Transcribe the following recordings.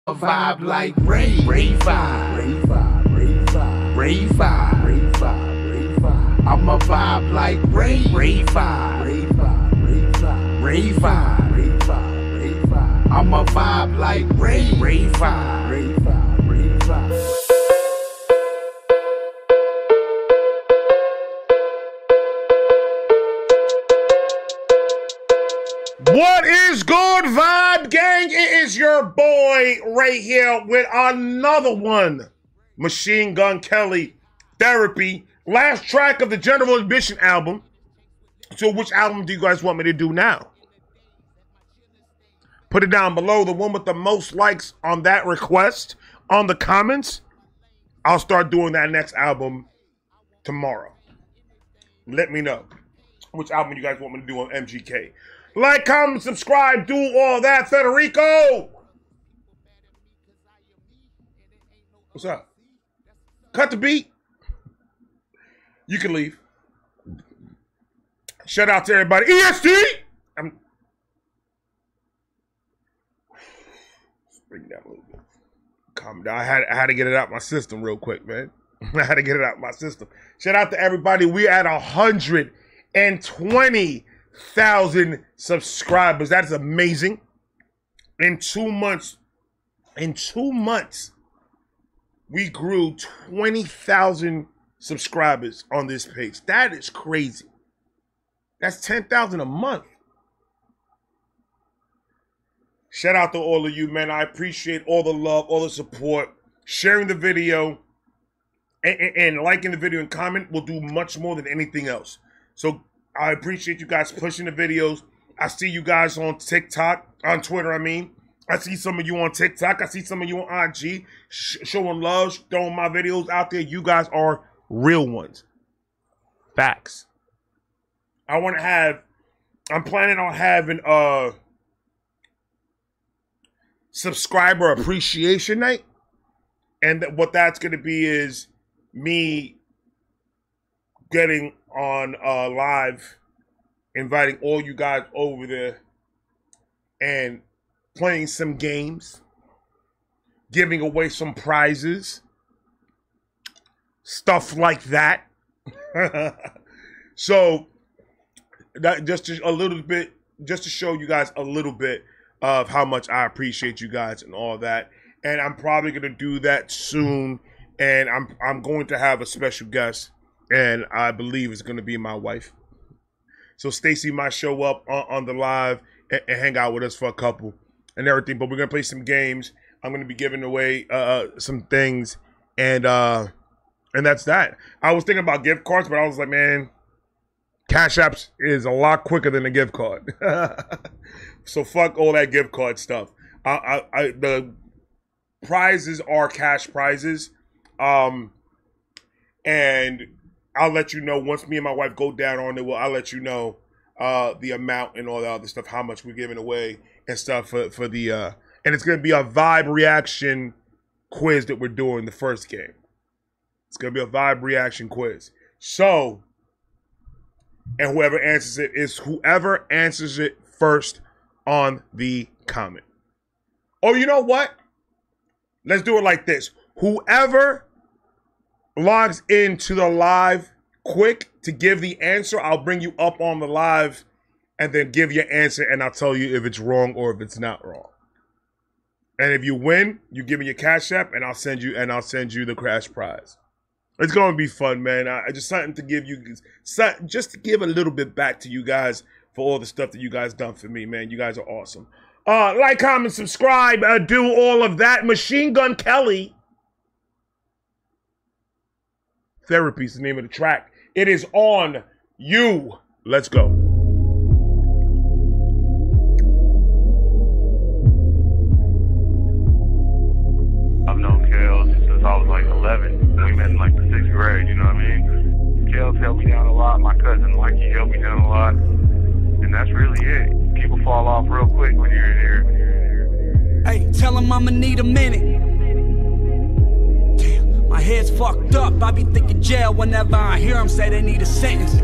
Vibe like rave vibe. Rave vibe. I'm a vibe like rave vibe. Rave vibe. I'm a vibe like rave vibe. What is good, Vibe Gang? It is your boy right here with another one. Machine Gun Kelly, Therapy. Last track of the General Admission album. So which album do you guys want me to do now? Put it down below. The one with the most likes on that request on the comments. I'll start doing that next album tomorrow. Let me know which album you guys want me to do on MGK. Like, comment, subscribe, do all that. Federico! What's up? Cut the beat. You can leave. Shout out to everybody. EST! Bring it down a little bit. Calm down. I had to get it out my system real quick, man. I had to get it out my system. Shout out to everybody. We're at 120,000 subscribers. That is amazing. In 2 months, we grew 20,000 subscribers on this page. That is crazy. That's 10,000 a month. Shout out to all of you, man. I appreciate all the love, all the support. Sharing the video and liking the video and comment will do much more than anything else. So I appreciate you guys pushing the videos. I see you guys on TikTok, on Twitter, I mean. I see some of you on TikTok. I see some of you on IG showing love, throwing my videos out there. You guys are real ones. Facts. I'm planning on having a subscriber appreciation night. And what that's going to be is me getting on live, inviting all you guys over there and playing some games, giving away some prizes, stuff like that. So that just to show you guys a little bit of how much I appreciate you guys and all that. And I'm probably gonna do that soon. And I'm going to have a special guest, and I believe it's gonna be my wife. So Stacy might show up on the live and hang out with us for a couple and everything. But we're gonna play some games. I'm gonna be giving away some things, and that's that. I was thinking about gift cards, but I was like, man, Cashapp is a lot quicker than a gift card. So fuck all that gift card stuff. The prizes are cash prizes. And I'll let you know once me and my wife go down on it. Well, I'll let you know the amount and all the other stuff, how much we're giving away and stuff for the and it's gonna be a vibe reaction quiz that we're doing the first game. It's gonna be a vibe reaction quiz. So, and whoever answers it first on the comment. Oh, you know what? Let's do it like this. Whoever logs into the live quick to give the answer, I'll bring you up on the live and then give your answer, and I'll tell you if it's wrong or if it's not wrong. And if you win, you give me your Cash App, and I'll send you the crash prize. It's gonna be fun, man. I just something to give you, just to give a little bit back to you guys for all the stuff that you guys done for me, man. You guys are awesome. Like, comment, subscribe, do all of that. Machine Gun Kelly. Therapy is the name of the track. It is on you. Let's go. I've known Kels since I was like 11. We met in like the 6th grade, you know what I mean? Kels helped me down a lot. My cousin, like, he helped me down a lot. And that's really it. People fall off real quick when you're in here. Hey, tell him I'ma need a minute. Damn, my head's fucked up. I be thinking jail whenever I hear him say they need a sentence.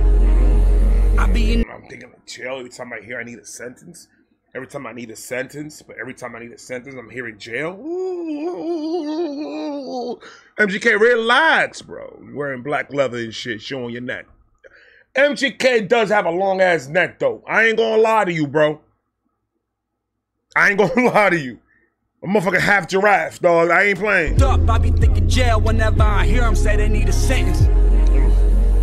I'm thinking of jail every time I hear I need a sentence. Every time I need a sentence, I'm hearing jail. Ooh. MGK, relax, bro. You're wearing black leather and shit, showing your neck. MGK does have a long ass neck, though. I ain't gonna lie to you, bro. I ain't gonna lie to you. A motherfucker half giraffe, dog. I ain't playing. I be thinking jail whenever I hear them say they need a sentence.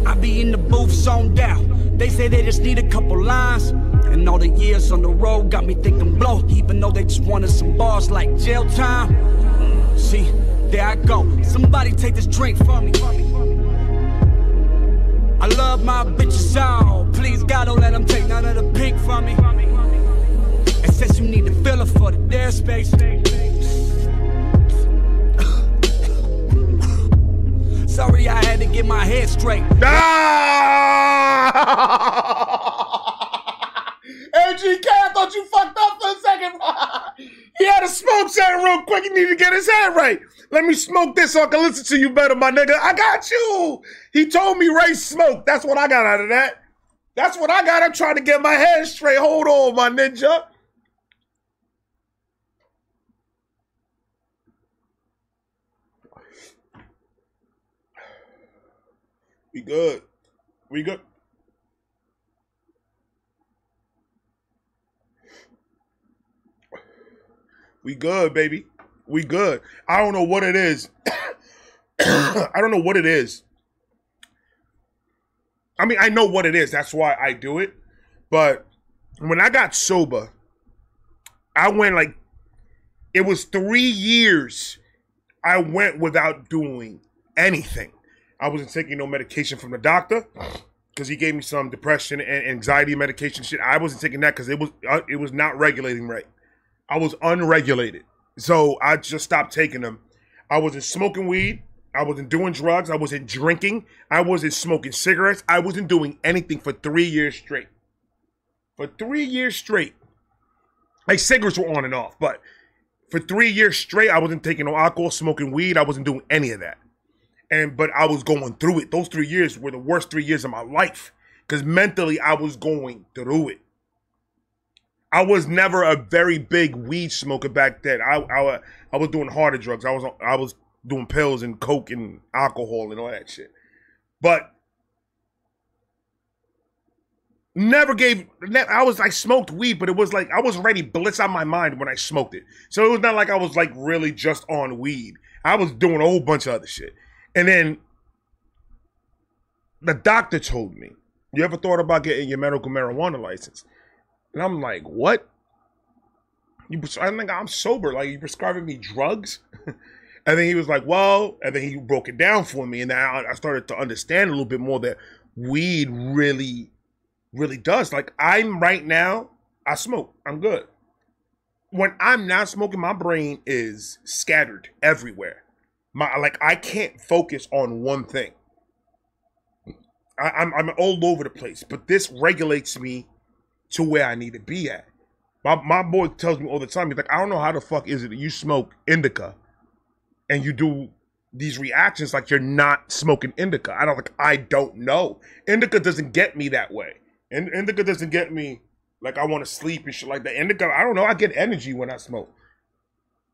I be in the booth zoned out. They say they just need a couple lines. And all the years on the road got me thinking blow. Even though they just wanted some bars like jail time. See, there I go. Somebody take this drink from me. I love my bitches all. Please God, don't let them take none of the pink from me. And since you need to fill her for the dead space, sorry I had to get my head straight. MGK, I thought you fucked up for a second. He had a smoke set real quick. He needed to get his head right. Let me smoke this so I can listen to you better, my nigga. I got you. He told me Ray smoke. That's what I got out of that. That's what I got. I'm trying to get my head straight. Hold on, my ninja. We good. We good. We good, baby. We good. I don't know what it is. I don't know what it is. I mean, I know what it is. That's why I do it. But when I got sober, I went like, it was 3 years I went without doing anything. I wasn't taking no medication from the doctor because he gave me some depression and anxiety medication shit. I wasn't taking that because it was not regulating right. I was unregulated. So I just stopped taking them. I wasn't smoking weed. I wasn't doing drugs. I wasn't drinking. I wasn't smoking cigarettes. I wasn't doing anything for 3 years straight. For 3 years straight. Like cigarettes were on and off, but for 3 years straight, I wasn't taking no alcohol, smoking weed. I wasn't doing any of that. But I was going through it. Those 3 years were the worst 3 years of my life because mentally I was going through it. I was never a very big weed smoker back then. I was doing harder drugs. I was doing pills and coke and alcohol and all that shit. But I smoked weed, but it was like I was already blitzed out of my mind when I smoked it. So it was not like I was like really just on weed. I was doing a whole bunch of other shit. And then the doctor told me, you ever thought about getting your medical marijuana license? And I'm like, what? I think I'm sober. Like, you prescribing me drugs? And then he was like, well, and then he broke it down for me. And then I started to understand a little bit more that weed really, really does. Like, right now, I smoke. I'm good. When I'm not smoking, my brain is scattered everywhere. I can't focus on one thing. I'm all over the place. But this regulates me to where I need to be at. My boy tells me all the time, he's like, I don't know how the fuck is it that you smoke indica and you do these reactions like you're not smoking indica. I don't know. Indica doesn't get me that way. And indica doesn't get me like I want to sleep and shit like that. Indica, I don't know, I get energy when I smoke.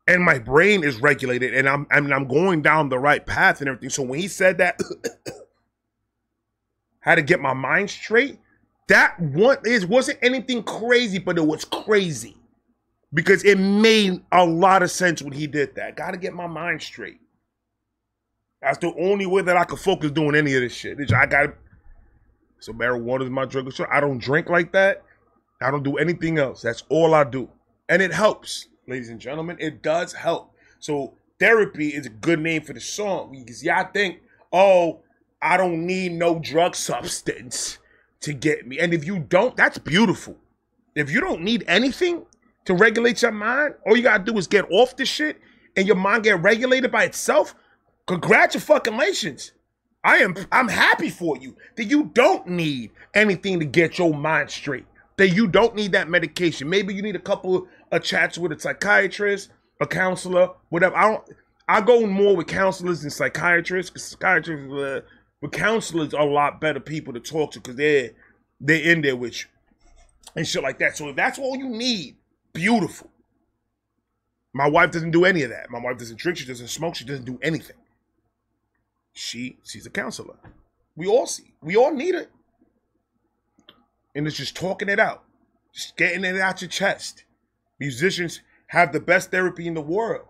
And my brain is regulated and I'm going down the right path and everything. So when he said that, how to get my mind straight, that wasn't anything crazy, but it was crazy. Because it made a lot of sense when he did that. Gotta get my mind straight. That's the only way that I could focus doing any of this shit. So marijuana is my drug of choice. I don't drink like that. I don't do anything else. That's all I do. And it helps, ladies and gentlemen. It does help. So therapy is a good name for the song. Because y'all think, oh, I don't need no drug substance to get me. And if you don't, that's beautiful. If you don't need anything to regulate your mind, all you gotta do is get off this shit and your mind get regulated by itself, congratulations. I'm happy for you that you don't need anything to get your mind straight. That you don't need that medication. Maybe you need a couple of chats with a psychiatrist, a counselor, whatever. I go more with counselors than psychiatrists, because psychiatrists but counselors are a lot better people to talk to because they're in there with you and shit like that. So if that's all you need, beautiful. My wife doesn't do any of that. My wife doesn't drink. She doesn't smoke. She doesn't do anything. She's a counselor. We all need it. And it's just talking it out. Just getting it out your chest. Musicians have the best therapy in the world.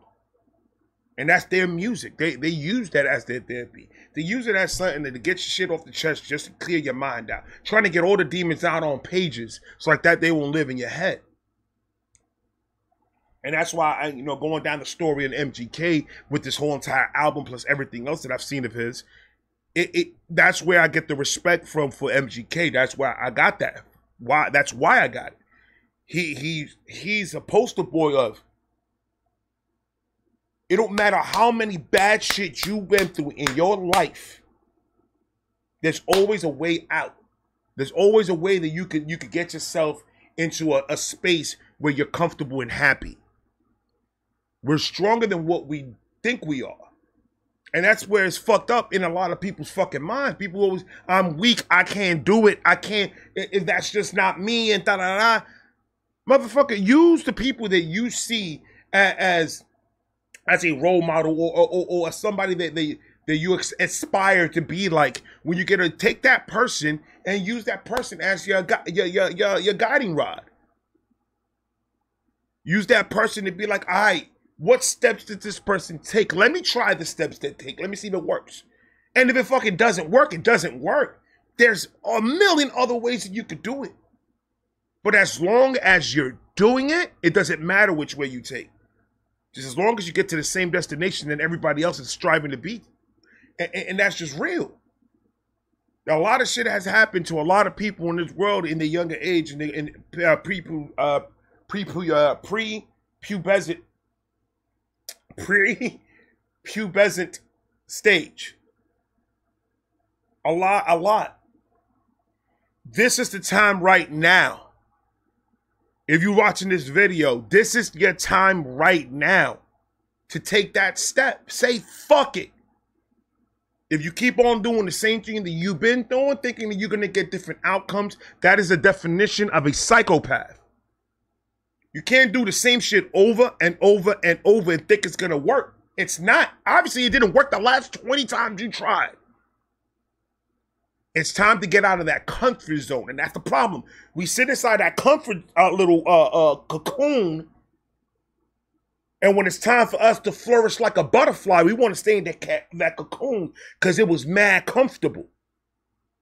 And that's their music. They use that as their therapy. They use it as something to get your shit off the chest just to clear your mind out. Trying to get all the demons out on pages so like that they won't live in your head. And that's why, going down the story in MGK with this whole entire album plus everything else that I've seen of his, that's where I get the respect from for MGK. That's where I got that. That's why I got it. He's a poster boy of, it don't matter how many bad shit you went through in your life, there's always a way out. There's always a way that you could get yourself into a space where you're comfortable and happy. We're stronger than what we think we are. And that's where it's fucked up in a lot of people's fucking minds. People always, I'm weak, I can't do it, I can't, that's just not me, and da-da-da. Motherfucker, use the people that you see as a role model or somebody that you aspire to be like. When you get to take that person and use that person as your guiding rod. Use that person to be like, all right, what steps did this person take? Let me try the steps they take. Let me see if it works. And if it fucking doesn't work, it doesn't work. There's a million other ways that you could do it. But as long as you're doing it, it doesn't matter which way you take. Just as long as you get to the same destination that everybody else is striving to be. And that's just real. A lot of shit has happened to a lot of people in this world in the younger age and in pre-pubescent stage. A lot. This is the time right now. If you're watching this video, this is your time right now to take that step. Say fuck it. If you keep on doing the same thing that you've been doing, thinking that you're going to get different outcomes, that is the definition of a psychopath. You can't do the same shit over and over and over and think it's going to work. It's not. Obviously, it didn't work the last 20 times you tried. It's time to get out of that comfort zone, and that's the problem. We sit inside that comfort little cocoon, and when it's time for us to flourish like a butterfly, we want to stay in that cocoon because it was mad comfortable.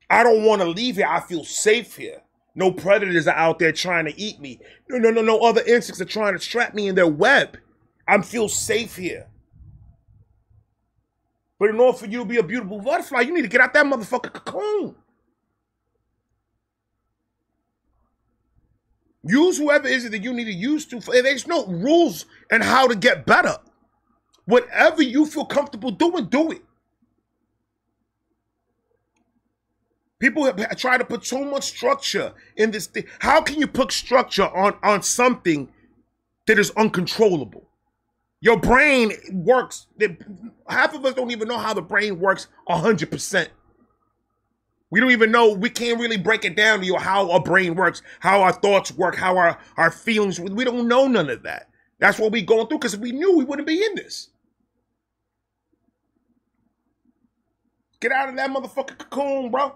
I don't want to leave here. I feel safe here. No predators are out there trying to eat me. No other insects are trying to trap me in their web. I feel safe here. But in order for you to be a beautiful butterfly, you need to get out that motherfucking cocoon. Use whoever it is that you need to use to. There's no rules on how to get better. Whatever you feel comfortable doing, do it. People have tried to put so much structure in this thing. How can you put structure on something that is uncontrollable? Your brain works. Half of us don't even know how the brain works 100%. We don't even know. We can't really break it down to you how our brain works, how our thoughts work, how our feelings. We don't know none of that. That's what we're going through because if we knew, we wouldn't be in this. Get out of that motherfucking cocoon, bro.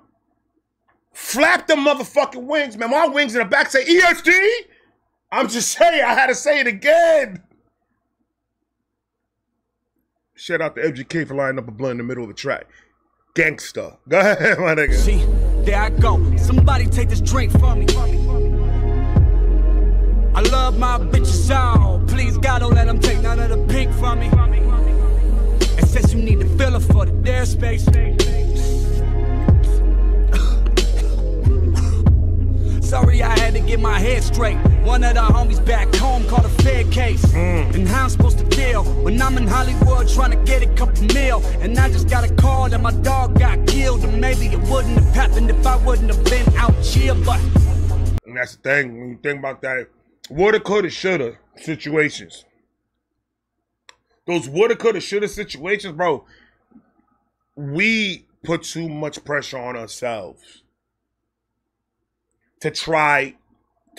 Flap them motherfucking wings, man. My wings in the back say ESG. I'm just saying, I had to say it again. Shout out to MGK for lining up a blunt in the middle of the track. Gangsta. Go ahead, my nigga. See, there I go. Somebody take this drink from me. I love my bitches all. Please, God, don't let them take none of the pink from me. And since you need to fill it for the dead space. Sorry, I had to get my head straight. One of the homies back home called a Fed case. And how I'm supposed to deal when I'm in Hollywood trying to get a couple mil. And I just got a call that my dog got killed. And maybe it wouldn't have happened if I wouldn't have been out here, but... And that's the thing, when you think about that, woulda, coulda, shoulda situations. Those woulda, coulda, shoulda situations, bro, we put too much pressure on ourselves to try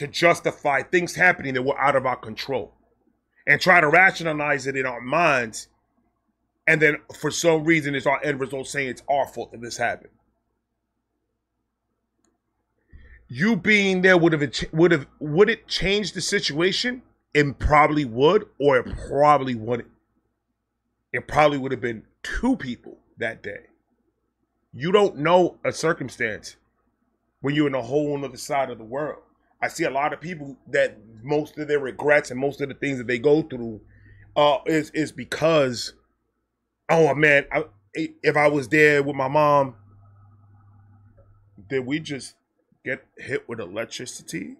to justify things happening that were out of our control and try to rationalize it in our minds. And then for some reason, it's our end result saying it's our fault that this happened. You being there would it change the situation? It probably would, or it probably wouldn't. It probably would have been 2 people that day. You don't know a circumstance when you're in a whole other side of the world. I see a lot of people that most of their regrets and most of the things that they go through is because, oh man, if I was there with my mom, did we just get hit with electricity?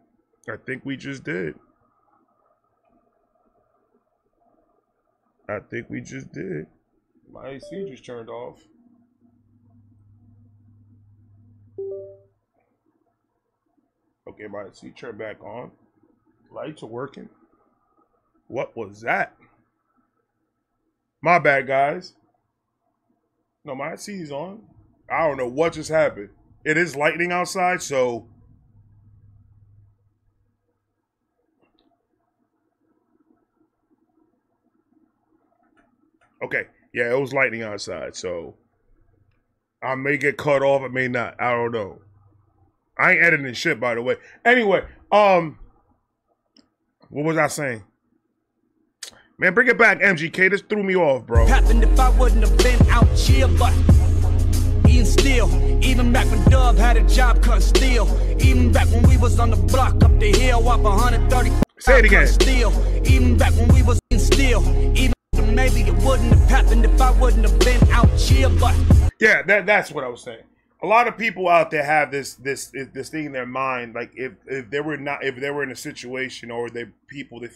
I think we just did. I think we just did. My AC just turned off. Okay, my AC turned back on. Lights are working. What was that? My bad, guys. No, my AC is on. I don't know what just happened. It is lightning outside, so... Okay, yeah, it was lightning outside, so... I may get cut off, I may not. I don't know. I ain't editing shit, by the way. Anyway, what was I saying? Man, bring it back, MGK. This threw me off, bro. Happened if I wouldn't have been out here, but eating still. Even back when Dub had a job cutting steel. Even back when we was on the block up the hill, up 130. Say it again. Steel. Even back when we was in steel. Even maybe it wouldn't have happened if I wouldn't have been out here, but yeah, that's what I was saying. A lot of people out there have this thing in their mind, like if they were in a situation, or their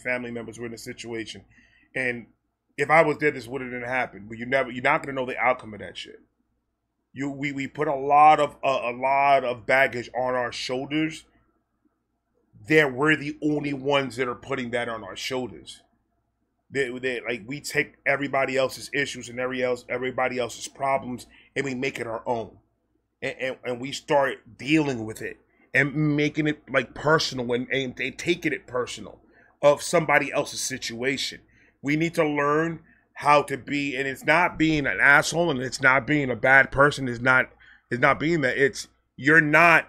family members were in a situation, and if I was there, this wouldn't have happened. But you're not gonna know the outcome of that shit. We put a lot of baggage on our shoulders. We're the only ones that are putting that on our shoulders. Like we take everybody else's issues and everybody else's problems and we make it our own. And we start dealing with it and making it like personal and they taking it personal of somebody else's situation. We need to learn how to be, and it's not being an asshole and it's not being a bad person. It's not being that. It's you're not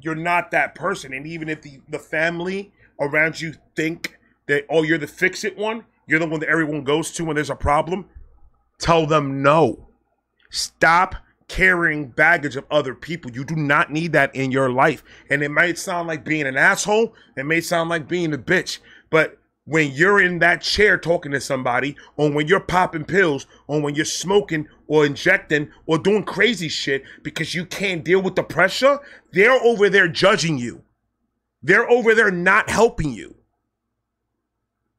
that person. And even if the family around you think that, oh, you're the fix-it one, you're the one that everyone goes to when there's a problem, tell them no. Stop carrying baggage of other people. You do not need that in your life. And it might sound like being an asshole. It may sound like being a bitch. But when you're in that chair talking to somebody, or when you're popping pills, or when you're smoking or injecting or doing crazy shit because you can't deal with the pressure, they're over there judging you. They're over there not helping you.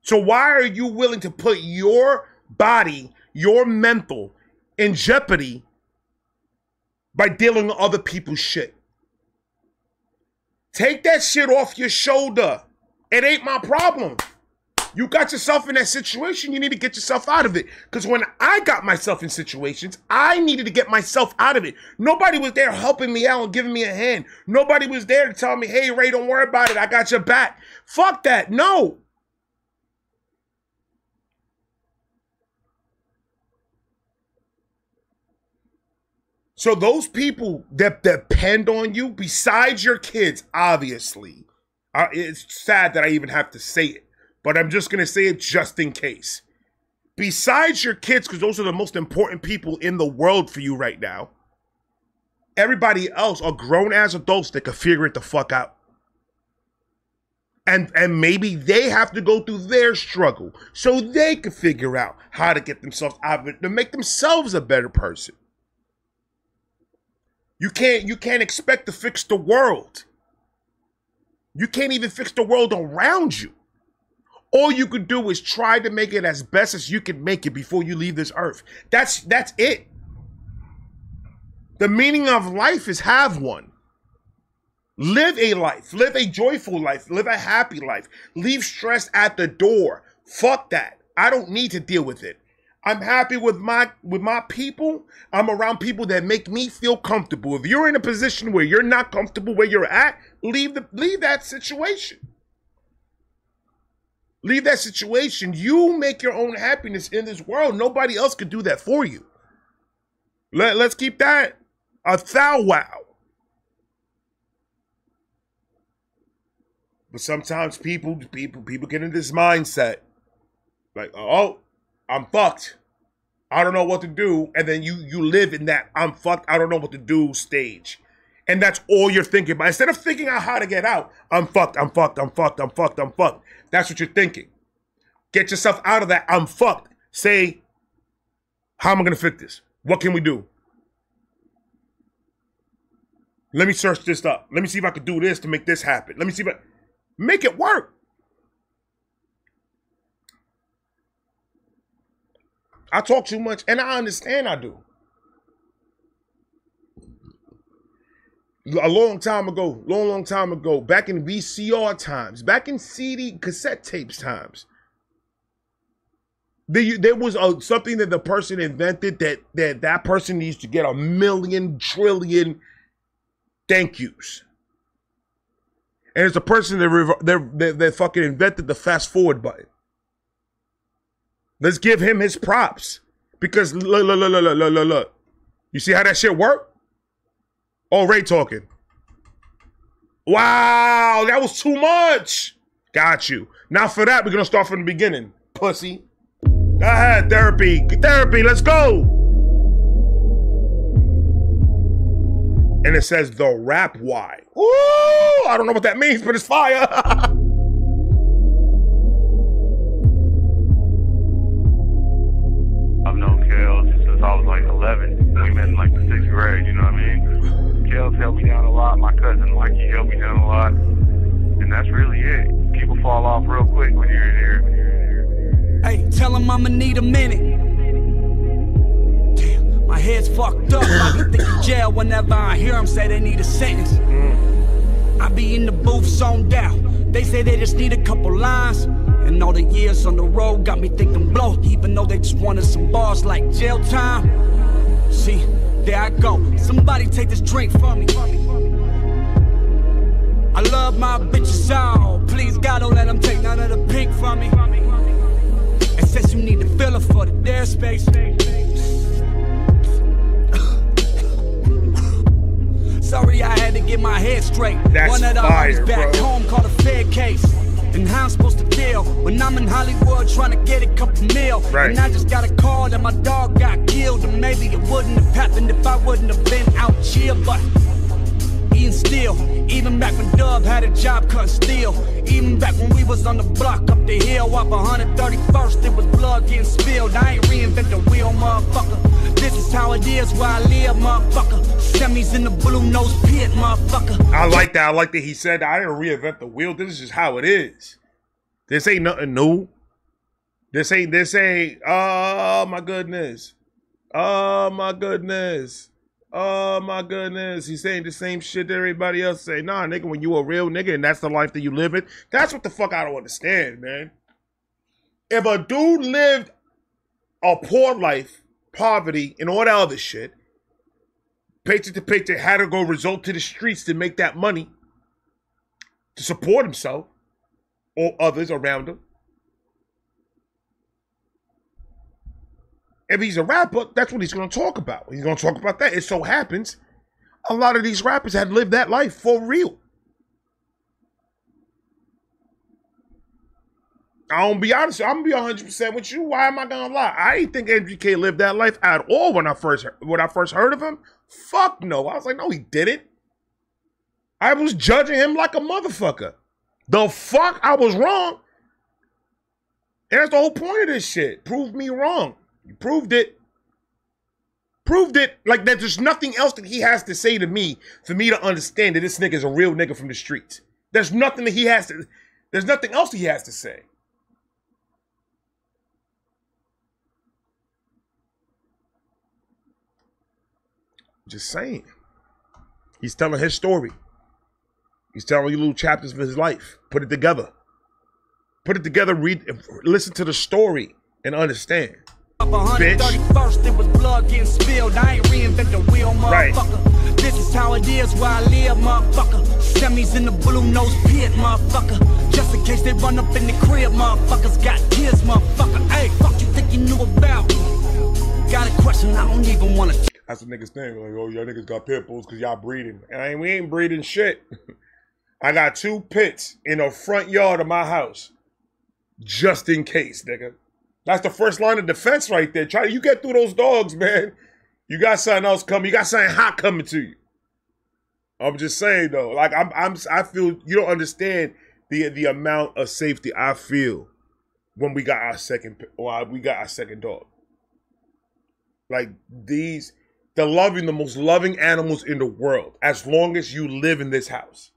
So why are you willing to put your body, your mental in jeopardy by dealing with other people's shit? Take that shit off your shoulder. It ain't my problem. You got yourself in that situation, you need to get yourself out of it. Because when I got myself in situations, I needed to get myself out of it. Nobody was there helping me out and giving me a hand. Nobody was there to tell me, hey, Ray, don't worry about it. I got your back. Fuck that. No. So those people that depend on you, besides your kids, obviously, it's sad that I even have to say it, but I'm just going to say it just in case. Besides your kids, because those are the most important people in the world for you right now, everybody else are grown-ass adults that can figure it the fuck out. And maybe they have to go through their struggle so they can figure out how to get themselves out of it to make themselves a better person. You can't expect to fix the world. You can't even fix the world around you. All you could do is try to make it as best as you can make it before you leave this earth. That's it. The meaning of life is have one. Live a life. Live a joyful life. Live a happy life. Leave stress at the door. Fuck that. I don't need to deal with it. I'm happy with my people. I'm around people that make me feel comfortable. If you're in a position where you're not comfortable where you're at, leave that situation. Leave that situation. You make your own happiness in this world. Nobody else could do that for you. Let's keep that a thou wow. But sometimes people get into this mindset. Like, oh, I'm fucked. I don't know what to do. And then you live in that I'm fucked, I don't know what to do stage. And that's all you're thinking about. Instead of thinking out how to get out, I'm fucked, I'm fucked, I'm fucked, I'm fucked, I'm fucked. That's what you're thinking. Get yourself out of that I'm fucked. Say, how am I going to fix this? What can we do? Let me search this up. Let me see if I can do this to make this happen. Let me see if I... Make it work. I talk too much, and I understand I do. A long time ago, back in VCR times, back in CD cassette tapes times, there was something that the person invented that person needs to get 1,000,000 trillion thank yous. And it's a person that fucking invented the fast forward button. Let's give him his props. Because look. You see how that shit work? Oh, Ray talking. Wow, that was too much. Got you. Now for that, we're going to start from the beginning. Pussy. Go ahead, therapy. Therapy, let's go. And it says the rap Y. Ooh, I don't know what that means, but it's fire. I've known Kels since I was like 11. We met in like the 6th grade, you know what I mean? Kels helped me down a lot. My cousin Mikey helped me down a lot. And that's really it. People fall off real quick when you're in here. Hey, tell him I'ma need a minute. Damn, my head's fucked up. I can think of jail whenever I hear him say they need a sentence. I be in the booth zoned out. They say they just need a couple lines. And all the years on the road got me thinking blow. Even though they just wanted some bars like jail time. See, there I go. Somebody take this drink from me. I love my bitches all. Please God don't let them take none of the pink from me. And since you need to fill it for the dead space, sorry I had to get my head straight. That's one of the fire, back bro. home called a Fed case. And how I'm supposed to deal when I'm in Hollywood trying to get a couple mil. Right. And I just got a call that my dog got killed. And maybe it wouldn't have happened if I wouldn't have been out here. But eating still, even back when Dub had a job cutting steel. Even back when we was on the block up the hill off 131st, it was blood getting spilled. I ain't reinvent the wheel, motherfucker. This is how it is where I live, motherfucker. Semis in the blue nose pit, motherfucker. I like that. I like that he said that. I didn't reinvent the wheel. This is just how it is. This ain't nothing new. This ain't, oh my goodness. Oh my goodness. Oh my goodness. He's saying the same shit that everybody else say. Nah, nigga, when you a real nigga and that's the life that you live in, that's what the fuck I don't understand, man. If a dude lived a poor life, poverty, and all that other shit, paycheck to paycheck, had to go resort to the streets to make that money to support himself or others around him. If he's a rapper, that's what he's going to talk about. He's going to talk about that. It so happens a lot of these rappers had lived that life for real. I'm going to be honest. I'm going to be 100% with you. Why am I going to lie? I didn't think MGK lived that life at all when I first heard of him. Fuck no. I was like, no, he didn't. I was judging him like a motherfucker. The fuck? I was wrong. And that's the whole point of this shit. Prove me wrong. You proved it. Proved it. Like, there's nothing else that he has to say to me for me to understand that this nigga is a real nigga from the streets. There's nothing that he has to, there's nothing else he has to say. Just saying. He's telling his story. He's telling you little chapters of his life. Put it together. Put it together, read, listen to the story and understand. 131st, it was blood getting spilled. I ain't reinvent the wheel, motherfucker. Right. This is how it is where I live, motherfucker. Semis in the blue nose pit, motherfucker. Just in case they run up in the crib, motherfuckers got kids, motherfucker. Hey, fuck you think you knew about me? Got a question I don't even wanna. That's what niggas think. Like, oh, y'all niggas got pit bulls because y'all breeding. And we ain't breeding shit. I got 2 pits in the front yard of my house. Just in case, nigga. That's the first line of defense right there. You get through those dogs, man. You got something else coming. You got something hot coming to you. I'm just saying though. Like I feel you don't understand the amount of safety I feel when we got our second dog. Like the most loving animals in the world. As long as you live in this house,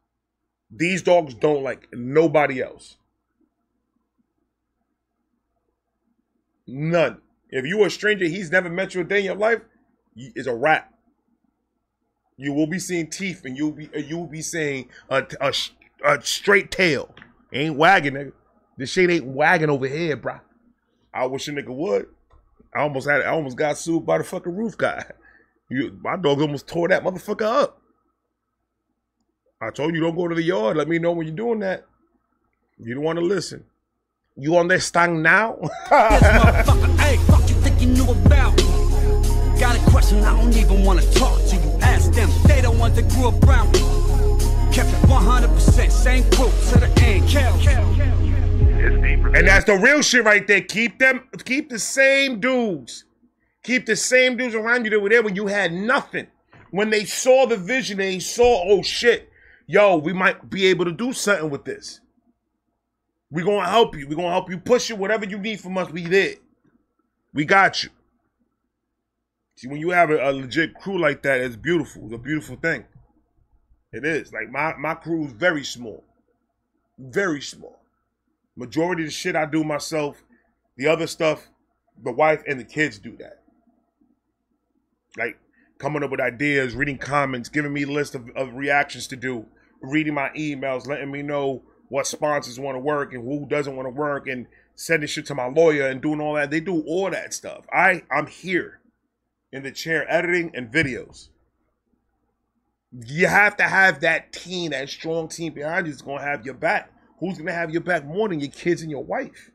these dogs don't like nobody else. None. If you a stranger, he's never met you a day in your life, it's a wrap. You will be seeing teeth, and you will be saying a straight tail. Ain't wagging, nigga. This shit ain't wagging over here, bro. I wish a nigga would. I almost got sued by the fucking roof guy. My dog almost tore that motherfucker up. I told you don't go to the yard. Let me know when you're doing that. You don't want to listen. You understand now? This motherfucker, hey, fuck you think you knew about me? Got a question I don't even want to talk to you. Ask them, they the ones that grew up around me. Kept it 100%, same crew to the end. And that's the real shit right there. Keep the same dudes. Keep the same dudes around you that were there when you had nothing. When they saw the vision, they saw, oh shit, yo, we might be able to do something with this. We're going to help you. We're going to help you push it. Whatever you need from us, we did. We got you. See, when you have a legit crew like that, it's beautiful. It's a beautiful thing. It is. Like, my crew is very small. Very small. Majority of the shit I do myself. The other stuff, the wife and the kids do that. Like, coming up with ideas, reading comments, giving me a list of reactions to do, reading my emails, letting me know what sponsors want to work and who doesn't want to work, and sending shit to my lawyer and doing all that. They do all that stuff. I'm here in the chair editing and videos. You have to have that team, that strong team behind you that's going to have your back. Who's going to have your back more than your kids and your wife?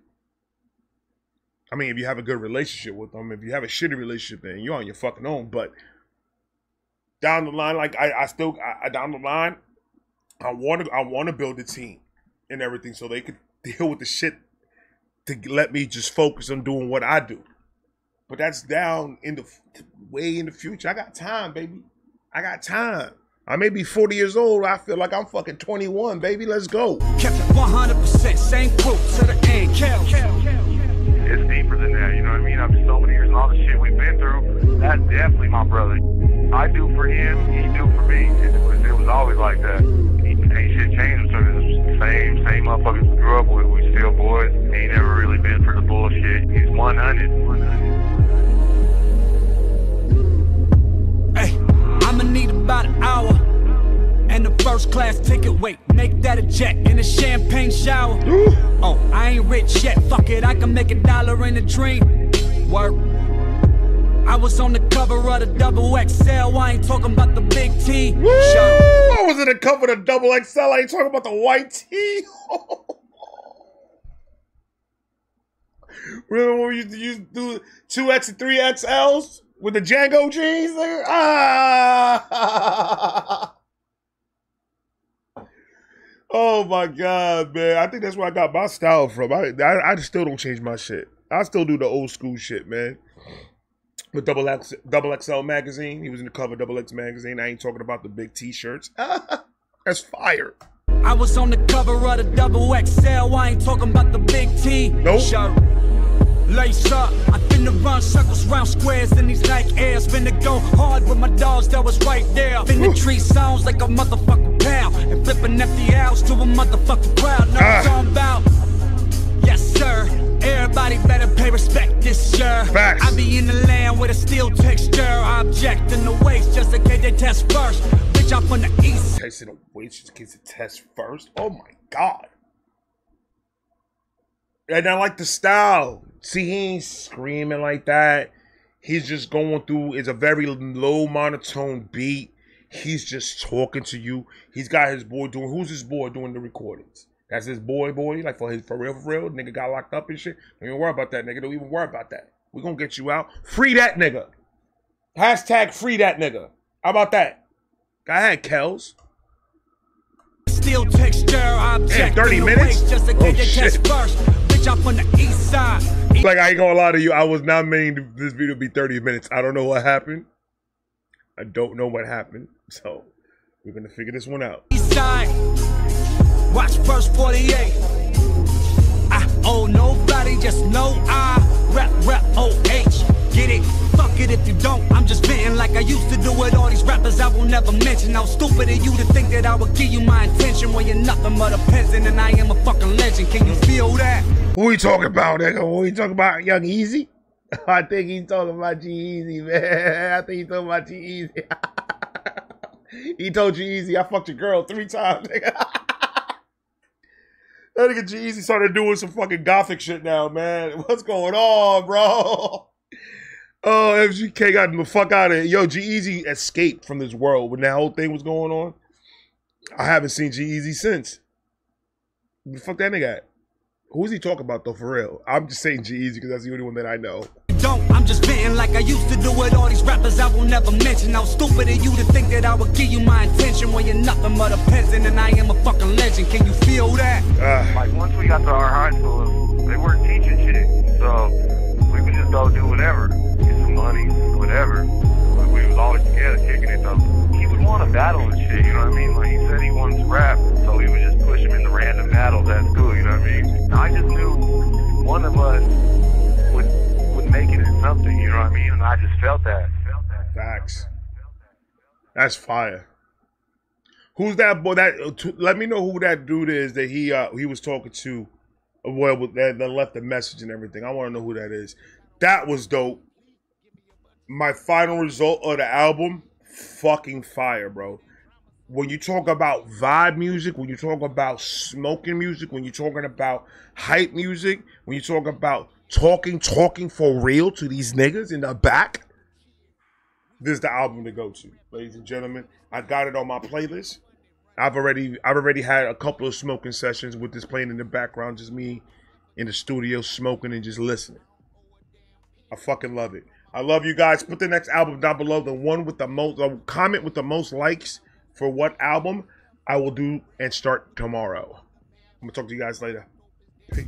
I mean, if you have a good relationship with them. If you have a shitty relationship, then you're on your fucking own. But down the line, like down the line, I want to build a team and everything so they could deal with the shit to let me just focus on doing what I do. But that's down in the way in the future. I got time, baby. I got time. I may be 40 years old. I feel like I'm fucking 21, baby. Let's go. Kept it 100%, same crew to the end. It's deeper than that, you know what I mean? After so many years and all the shit we've been through, that's definitely my brother. I do for him, he do for me. It was always like that. Ain't shit changed. So it's the same motherfuckers we grew up with. We still boys. Ain't never really been for the bullshit. He's 100. Hey, I'ma need about an hour and the first class ticket. Wait, make that a jet in a champagne shower. Oh, I ain't rich yet. Fuck it, I can make $1 in a dream. Work. I was on the cover of the XXL. I ain't talking about the big T. I was in the cover of the XXL. I ain't talking about the white tee. Remember when we used to do 2X and 3XLs with the Django jeans? Ah! Oh my God, man. I think that's where I got my style from. I still don't change my shit. I still do the old school shit, man. With Double XL magazine. He was in the cover of Double X magazine. I ain't talking about the big t-shirts. That's fire. I was on the cover of the XXL. I ain't talking about the big T. Nope. Shirt. Lace up. I finna run circles round squares in these Nike Airs. Finna go hard with my dogs that was right there. Finna treat sounds like a motherfucking pound. And flipping empty outs to a motherfucking crowd. Know what I'm talking about? Yes, sir. Everybody better pay respect this year. Facts. I be in the land with a steel texture. Object in the waist just in case they test first. Bitch, I'm from the east. Testing the waist just in case they test first. Oh my God. And I like the style. See, he ain't screaming like that. He's just going through, it's a very low monotone beat. He's just talking to you. He's got his boy doing, who's his boy doing the recordings? That's his boy, like for real, nigga got locked up and shit. Don't even worry about that, nigga. Don't even worry about that. We gonna get you out. Free that nigga. Hashtag free that nigga. How about that? Go ahead, Kels. Still texture, object. 30 minutes? Just Oh, shit. first. Bitch, I'm from the east side. Like, I ain't gonna lie to you. I was not meaning this video to be 30 minutes. I don't know what happened. I don't know what happened. So, we're gonna figure this one out. East side. Watch first 48. I owe nobody, just know I rap OH. Get it? Fuck it if you don't. I'm just venting like I used to do with all these rappers I will never mention. How stupid of you to think that I would give you my attention when you're nothing but a peasant and I am a fucking legend. Can you feel that? Who we talking about, nigga? Who we talking about? Young Easy? I think he's talking about G-Eazy, man. I think he's talking about G-Eazy. He told G-Eazy, I fucked your girl 3 times, nigga. That nigga G-Eazy started doing some fucking gothic shit now, man. What's going on, bro? Oh, FGK got the fuck out of here. Yo, G-Eazy escaped from this world when that whole thing was going on. I haven't seen G-Eazy since. Where the fuck that nigga at? Who's he talking about, though, for real? I'm just saying G-Eazy because that's the only one that I know. I'm just venting like I used to do with all these rappers I will never mention. How stupid of you to think that I would give you my attention when you're nothing but a peasant and I am a fucking legend. Can you feel that? Like, once we got to our high school, they weren't teaching shit. So, we would just go do whatever. Get some money, whatever. But we was always together kicking it, though. He would want to battle and shit, you know what I mean? Like, he said he wanted to rap, so we would just push him into random battles at school, you know what I mean? I just knew one of us would make it in something, you know what I mean? And I just felt that. Facts. That's fire. Who's that boy? Let me know who that dude is that he was talking to. Well, that left the message and everything. I want to know who that is. That was dope. My final result of the album, fucking fire, bro. When you talk about vibe music, when you talk about smoking music, when you're talking about hype music, when you talk about talking for real to these niggas in the back, this is the album to go to, ladies and gentlemen. I got it on my playlist. I've already had a couple of smoking sessions with this playing in the background, just me in the studio smoking and just listening. I fucking love it. I love you guys. Put the next album down below. The one with the most, comment with the most likes for what album I will do and start tomorrow. I'm gonna talk to you guys later. Peace.